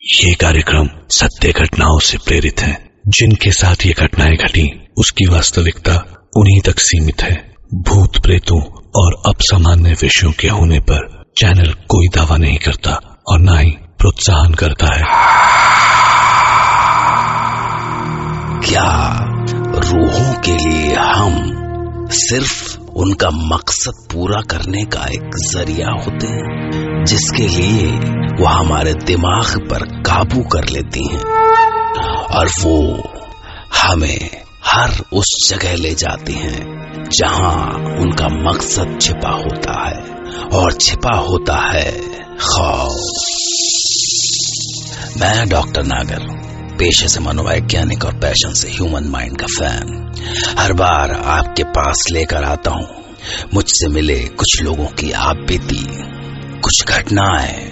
ये कार्यक्रम सत्य घटनाओं से प्रेरित है। जिनके साथ ये घटनाएं घटी उसकी वास्तविकता उन्हीं तक सीमित है। भूत प्रेतों और असामान्य विषयों के होने पर चैनल कोई दावा नहीं करता और ना ही प्रोत्साहन करता है। क्या रूहों के लिए हम सिर्फ उनका मकसद पूरा करने का एक जरिया होते हैं, जिसके लिए वो हमारे दिमाग पर काबू कर लेती हैं और वो हमें हर उस जगह ले जाती हैं जहां उनका मकसद छिपा होता है और छिपा होता है खौफ। मैं डॉक्टर नागर, पेशे से मनोवैज्ञानिक और पैशन से ह्यूमन माइंड का फैन, हर बार आपके पास लेकर आता हूं मुझसे मिले कुछ लोगों की आप बीती, कुछ घटनाएं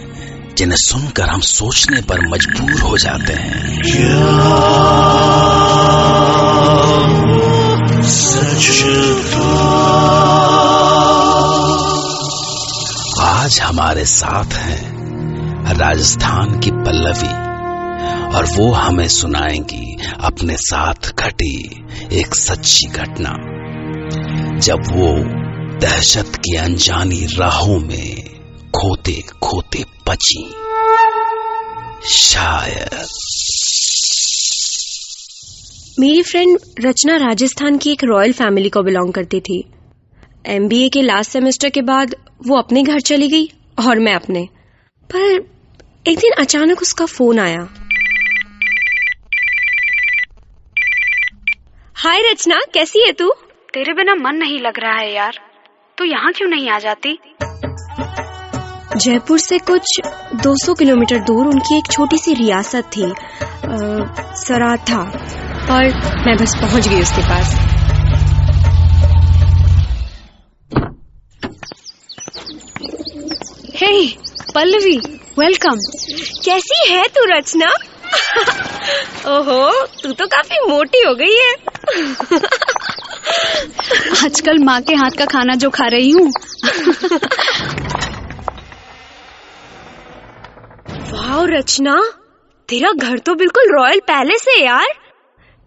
जिन्हें सुनकर हम सोचने पर मजबूर हो जाते हैं। आज हमारे साथ हैं राजस्थान की पल्लवी और वो हमें सुनाएंगी अपने साथ घटी एक सच्ची घटना, जब वो दहशत की अनजानी राहों में खोते खोते बची। शायद मेरी फ्रेंड रचना राजस्थान की एक रॉयल फैमिली को बिलोंग करती थी। एमबीए के लास्ट सेमेस्टर के बाद वो अपने घर चली गई और मैं अपने। पर एक दिन अचानक उसका फोन आया। हाय रचना, कैसी है तू? तेरे बिना मन नहीं लग रहा है यार, तू यहाँ क्यों नहीं आ जाती? जयपुर से कुछ 200 किलोमीटर दूर उनकी एक छोटी सी रियासत थी, सराथा, और मैं बस पहुंच गई उसके पास। हे पल्लवी, वेलकम। कैसी है तू रचना? ओहो, तू तो काफी मोटी हो गई है। आजकल माँ के हाथ का खाना जो खा रही हूँ। वाह रचना, तेरा घर तो बिल्कुल रॉयल पैलेस है यार।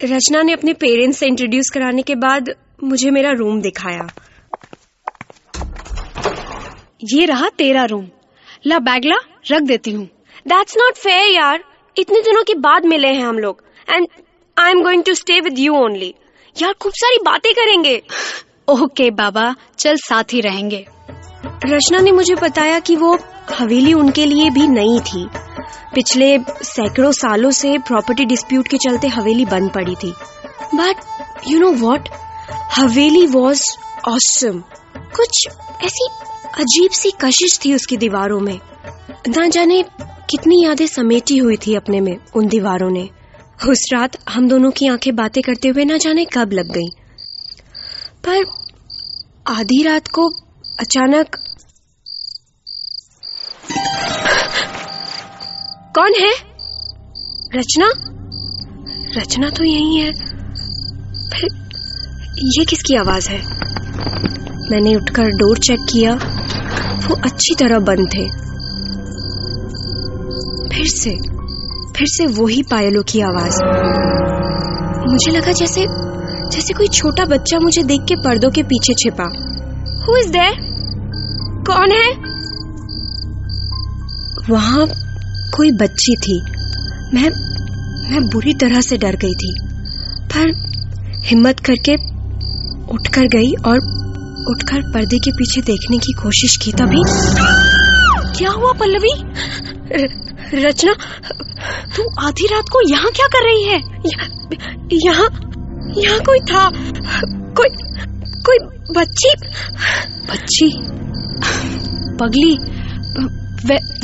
रचना ने अपने पेरेंट्स से इंट्रोड्यूस कराने के बाद मुझे मेरा रूम दिखाया। ये रहा तेरा रूम, ला बैग ला, रख देती हूँ। That's not fair यार, इतने दिनों के बाद मिले हैं हम लोग, and I'm going to stay with you only। यार खूब सारी बातें करेंगे। ओके बाबा, चल साथ ही रहेंगे। रचना ने मुझे बताया कि वो हवेली उनके लिए भी नई थी। पिछले सैकड़ों सालों से प्रॉपर्टी डिस्प्यूट के चलते हवेली बंद पड़ी थी। But you know what, Haveli was awesome. कुछ ऐसी अजीब सी कशिश थी उसकी दीवारों में। ना जाने कितनी यादें समेटी हुई थी अपने में उन दीवारों ने। उस रात हम दोनों की आंखें बातें करते हुए ना जाने कब लग गई। पर आधी रात को अचानक, कौन है? रचना? रचना तो यही है, फिर ये किसकी आवाज है? मैंने उठकर डोर चेक किया, वो अच्छी तरह बंद थे। फिर से वही पायलों की आवाज। मुझे लगा जैसे कोई छोटा बच्चा मुझे देख के पर्दों के पीछे छिपा। Who is there? कौन है? वहां कोई बच्ची थी। मैं बुरी तरह से डर गई थी, पर हिम्मत करके उठकर गई और उठकर पर्दे के पीछे देखने की कोशिश की। तभी क्या हुआ पल्लवी? रचना, तू आधी रात को यहाँ क्या कर रही है? यहाँ कोई था, कोई बच्ची। पगली,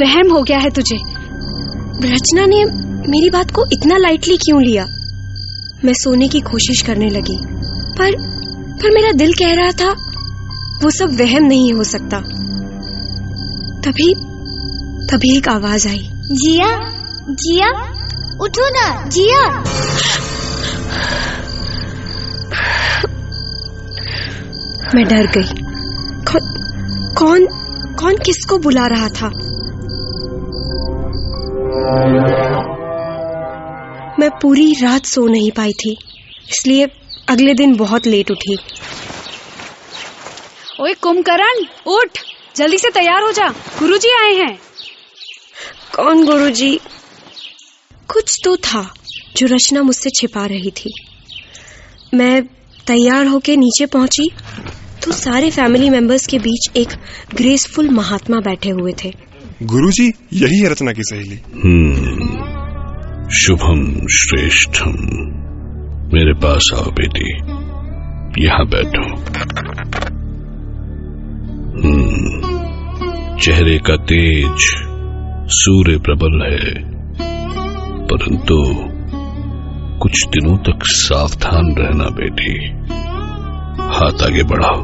वहम हो गया है तुझे। रचना ने मेरी बात को इतना लाइटली क्यों लिया? मैं सोने की कोशिश करने लगी, पर मेरा दिल कह रहा था वो सब वहम नहीं हो सकता। तभी एक आवाज आई। जिया, उठो ना जिया। मैं डर गई। कौन किसको बुला रहा था? मैं पूरी रात सो नहीं पाई थी, इसलिए अगले दिन बहुत लेट उठी। ओए कुंभकर्ण, उठ, जल्दी से तैयार हो जा, गुरुजी आए हैं। कौन गुरुजी? कुछ तो था जो रचना मुझसे छिपा रही थी। मैं तैयार होके नीचे पहुंची तो सारे फैमिली मेंबर्स के बीच एक ग्रेसफुल महात्मा बैठे हुए थे। गुरुजी, यही है रचना की सहेली। शुभम श्रेष्ठम, मेरे पास आओ बेटी, यहाँ बैठो। चेहरे का तेज सूर्य प्रबल है, परंतु कुछ दिनों तक सावधान रहना बेटी। हाथ आगे बढ़ाओ।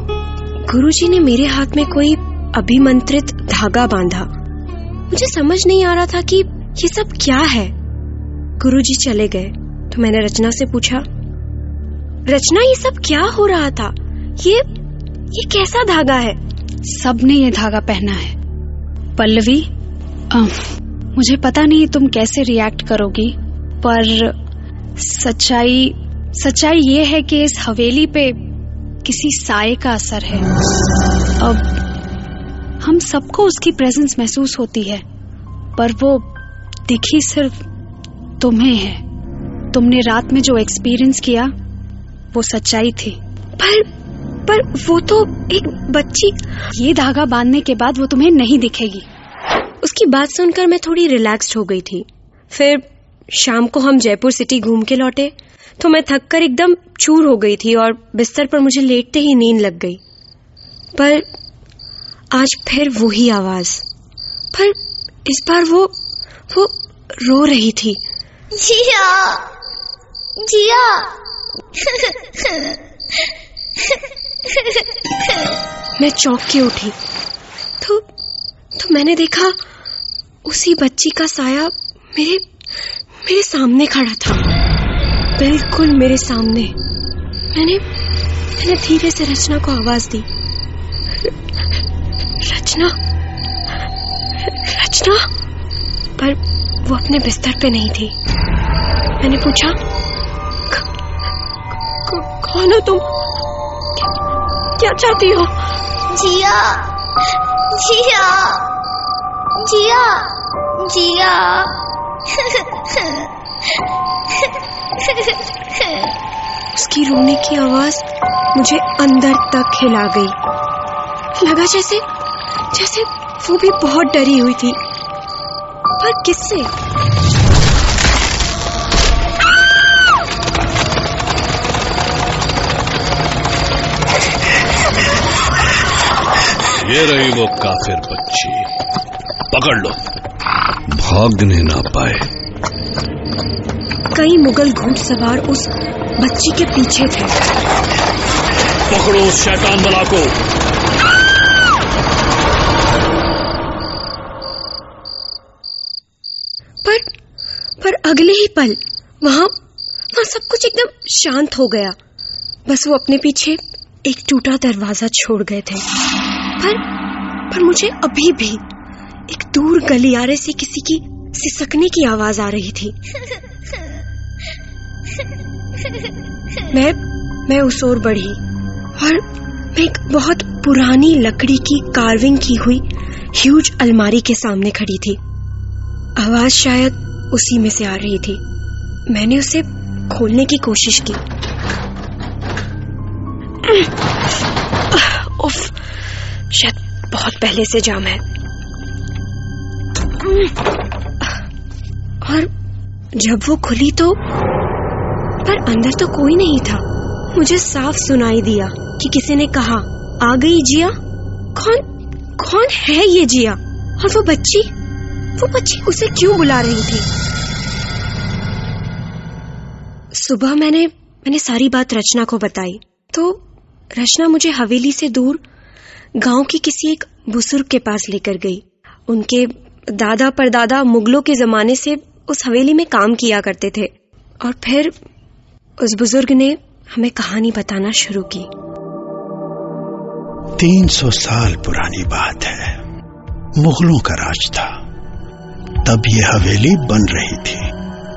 गुरुजी ने मेरे हाथ में कोई अभिमंत्रित धागा बांधा। मुझे समझ नहीं आ रहा था कि ये सब क्या है। गुरुजी चले गए तो मैंने रचना से पूछा, रचना ये सब क्या हो रहा था? ये कैसा धागा है? सबने ये धागा पहना है। पल्लवी, मुझे पता नहीं तुम कैसे रिएक्ट करोगी, पर सच्चाई ये है कि इस हवेली पे किसी साए का असर है। अब हम सबको उसकी प्रेजेंस महसूस होती है, पर वो दिखी सिर्फ तुम्हें है। तुमने रात में जो एक्सपीरियंस किया वो सच्चाई थी। पर वो तो एक बच्ची। ये धागा बांधने के बाद वो तुम्हें नहीं दिखेगी। उसकी बात सुनकर मैं थोड़ी रिलैक्स्ड हो गई थी। फिर शाम को हम जयपुर सिटी घूम के लौटे तो मैं थककर एकदम चूर हो गई थी और बिस्तर पर मुझे लेटते ही नींद लग गई। पर आज फिर वही आवाज, पर इस बार वो रो रही थी। जिया, जिया। मैं चौंक के उठी तो मैंने देखा उसी बच्ची का साया मेरे सामने खड़ा था, बिल्कुल मेरे सामने। मैंने धीरे से रचना को आवाज दी, रचना। पर वो अपने बिस्तर पे नहीं थी। मैंने पूछा, कौन हो तुम? क्या चाहती हो? जिया, जिया, जिया, जिया। उसकी रोने की आवाज मुझे अंदर तक हिला गई। लगा जैसे वो भी बहुत डरी हुई थी। पर किससे? ये रही वो काफिर बच्ची, पकड़ लो, भागने ना पाए। कई मुगल घुड़सवार उस बच्ची के पीछे थे। पकड़ो उस शैतान बला को। पर अगले ही पल वहां सब कुछ एकदम शांत हो गया। बस वो अपने पीछे एक टूटा दरवाजा छोड़ गए थे। पर मुझे अभी भी एक दूर गलियारे से किसी की सिसकने की आवाज आ रही थी। मैं उस ओर बढ़ी और मैं एक बहुत पुरानी लकड़ी की कार्विंग की हुई ह्यूज अलमारी के सामने खड़ी थी। आवाज शायद उसी में से आ रही थी। मैंने उसे खोलने की कोशिश की। उफ, शायद बहुत पहले से जाम है। और जब वो खुली तो पर अंदर तो कोई नहीं था। मुझे साफ सुनाई दिया कि किसी ने कहा, आ गई जिया। कौन है ये जिया? और वो बच्ची उसे क्यों बुला रही थी? सुबह मैंने सारी बात रचना को बताई तो रचना मुझे हवेली से दूर गांव की किसी एक बुजुर्ग के पास लेकर गई। उनके दादा परदादा मुगलों के जमाने से उस हवेली में काम किया करते थे। और फिर उस बुजुर्ग ने हमें कहानी बताना शुरू की। 300 साल पुरानी बात है। मुगलों का राज था, तब ये हवेली बन रही थी।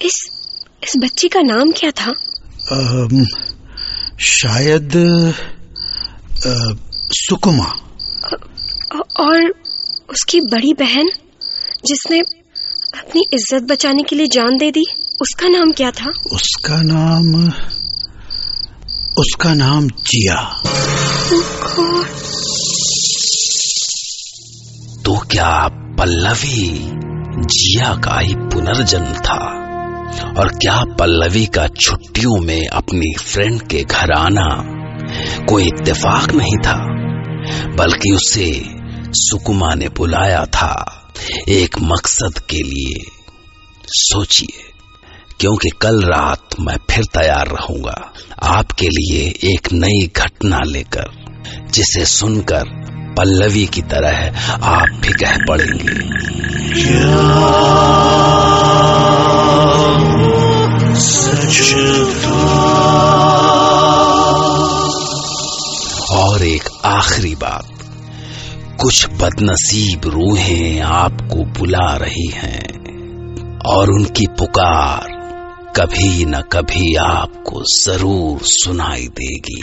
इस बच्ची का नाम क्या था? शायद सुकुमा। और उसकी बड़ी बहन जिसने अपनी इज्जत बचाने के लिए जान दे दी, उसका नाम क्या था? उसका नाम जिया। तो क्या पल्लवी जिया का ही पुनर्जन्म था? और क्या पल्लवी का छुट्टियों में अपनी फ्रेंड के घर आना कोई इत्तेफाक नहीं था, बल्कि उसे सुकुमा ने बुलाया था एक मकसद के लिए? सोचिए, क्योंकि कल रात मैं फिर तैयार रहूंगा आपके लिए एक नई घटना लेकर, जिसे सुनकर पल्लवी की तरह आप भी कह पड़ेंगे, और एक आखिरी बात, कुछ बदनसीब रूहें आपको बुला रही हैं और उनकी पुकार कभी न कभी आपको जरूर सुनाई देगी।